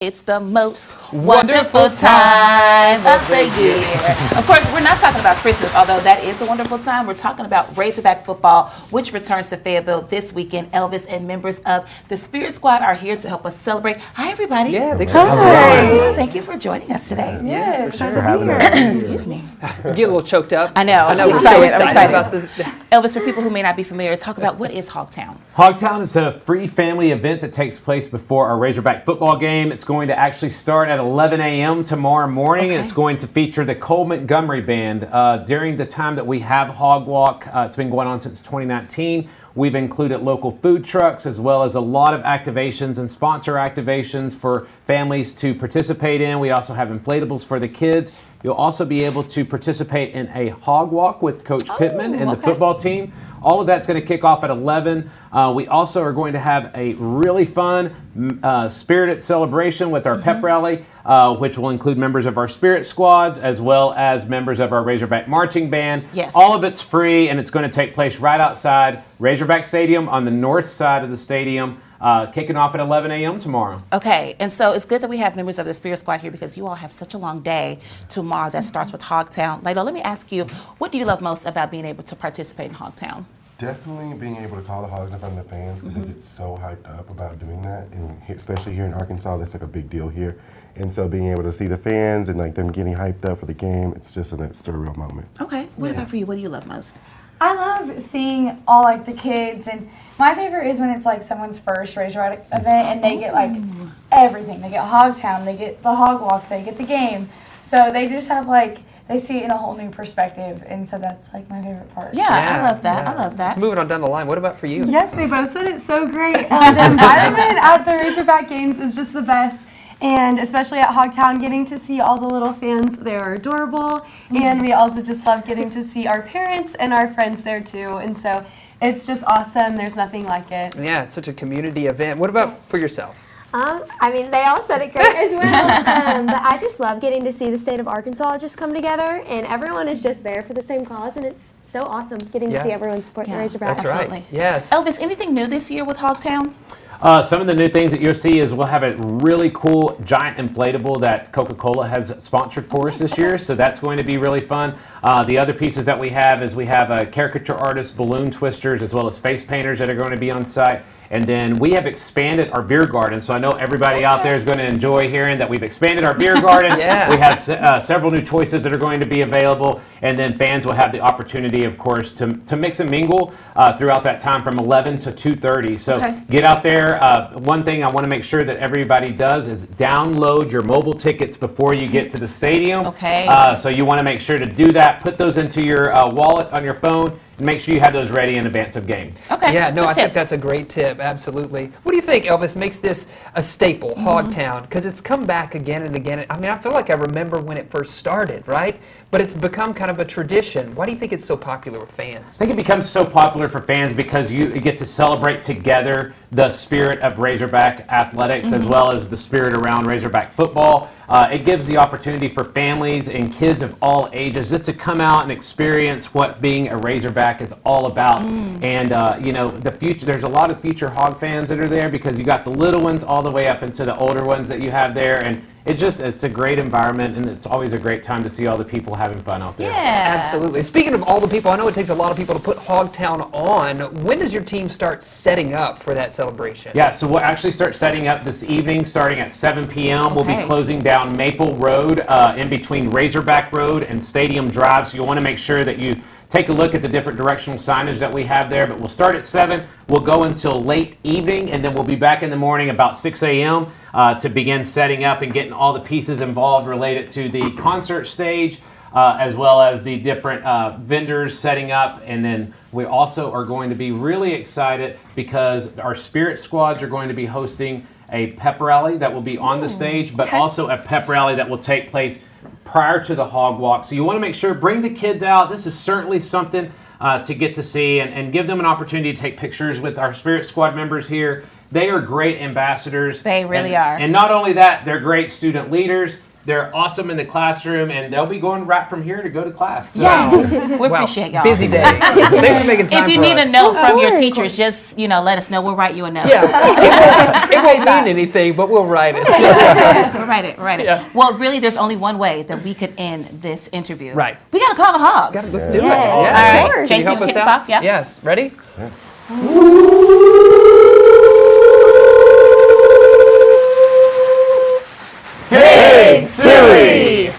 It's the most wonderful time of the year. Of course, we're not talking about Christmas, although that is a wonderful time. We're talking about Razorback football, which returns to Fayetteville this weekend. Elvis and members of the Spirit Squad are here to help us celebrate. Hi, everybody. Yeah, thanks for Thank you for joining us today. Yeah, sure for having us. Excuse me. You get a little choked up. I know. I'm excited about this. Elvis, for people who may not be familiar, talk about what is HogTown. HogTown is a free family event that takes place before our Razorback football game. It's going to actually start at 11 a.m. tomorrow morning. Okay. It's going to feature the Cole Montgomery Band. During the time that we have Hog Walk, it's been going on since 2019. We've included local food trucks as well as a lot of activations and sponsor activations for families to participate in. We also have inflatables for the kids. You'll also be able to participate in a hog walk with Coach Pittman and the football team. All of that's going to kick off at 11. We also are going to have a really fun, spirited celebration with our pep rally, which will include members of our Spirit Squads as well as members of our Razorback Marching Band. Yes. All of it's free, and it's going to take place right outside Razorback Stadium on the north side of the stadium, kicking off at 11 a.m. tomorrow. Okay, and so it's good that we have members of the Spirit Squad here because you all have such a long day tomorrow that starts with HogTown. Layla, let me ask you, what do you love most about being able to participate in HogTown? Definitely being able to call the Hogs in front of the fans because they get so hyped up about doing that, and especially here in Arkansas, that's like a big deal here. And so being able to see the fans and like them getting hyped up for the game, it's just a surreal moment. Okay, what about for you? What do you love most? I love seeing all like the kids, and my favorite is when it's like someone's first Razorback event and they get like everything. They get HogTown, they get the Hog Walk, they get the game. So they just have like, they see it in a whole new perspective, and so that's like my favorite part. Yeah, I love that. Yeah. I love that. So moving on down the line, what about for you? Yes, they both said it so great. The environment at the Razorback games is just the best. And especially at HogTown, getting to see all the little fans, they are adorable. And we also just love getting to see our parents and our friends there too. And so it's just awesome. There's nothing like it. Yeah, it's such a community event. What about for yourself? I mean, they all said it great as well. But I just love getting to see the state of Arkansas just come together, and everyone is just there for the same cause, and it's so awesome getting to see everyone support the Razorbacks. That's right. Absolutely. Yes. Elvis, anything new this year with HogTown? Some of the new things that you'll see is we'll have a really cool giant inflatable that Coca-Cola has sponsored for us this year, so that's going to be really fun. The other pieces that we have is we have caricature artists, balloon twisters, as well as face painters that are going to be on site. And then we have expanded our beer garden, so I know everybody out there is going to enjoy hearing that we've expanded our beer garden. Yeah. We have several new choices that are going to be available, and then fans will have the opportunity, of course, to mix and mingle throughout that time from 11 to 2:30. So get out there. One thing I want to make sure that everybody does is download your mobile tickets before you get to the stadium. Okay. So you want to make sure to do that. Put those into your wallet on your phone. Make sure you have those ready in advance of game. Okay. Yeah, no, I think that's a great tip, absolutely. What do you think, Elvis, makes this a staple, HogTown? Because it's come back again and again. I mean, I feel like I remember when it first started, right? But it's become kind of a tradition. Why do you think it's so popular with fans? I think it becomes so popular for fans because you get to celebrate together the spirit of Razorback athletics as well as the spirit around Razorback football. It gives the opportunity for families and kids of all ages just to come out and experience what being a Razorback is all about. And you know, the future. There's a lot of future Hog fans that are there because you got the little ones all the way up into the older ones that you have there, and it's a great environment, and it's always a great time to see all the people having fun out there. Yeah. Absolutely. Speaking of all the people, I know it takes a lot of people to put HogTown on. When does your team start setting up for that celebration? Yeah, so we'll actually start setting up this evening starting at 7 p.m. We'll be closing down Maple Road in between Razorback Road and Stadium Drive, so you'll want to make sure that you take a look at the different directional signage that we have there. But we'll start at 7, we'll go until late evening, and then we'll be back in the morning about 6 a.m. To begin setting up and getting all the pieces involved related to the concert stage, as well as the different vendors setting up. And then we also are going to be really excited because our Spirit Squads are going to be hosting a pep rally that will be on the stage, but also a pep rally that will take place prior to the Hog Walk. So you want to make sure, bring the kids out. This is certainly something to get to see and give them an opportunity to take pictures with our Spirit Squad members here. They are great ambassadors. They really are. And not only that, they're great student leaders. They're awesome in the classroom, and they'll be going right from here to go to class. So. Yes, we Well, appreciate y'all. busy day. Thanks for making time If you for need us. a note from your course. teachers, just let us know. We'll write you a note. Yeah, it won't mean anything, but we'll write it. We'll write it. Yeah. Well, really, there's only one way that we could end this interview. Right. We got to call the Hogs. Let's do it. Yes. Yeah. All Of right. course. Can you Jason, help us kick us out? off. Yeah. Yes. Ready? Big Silly.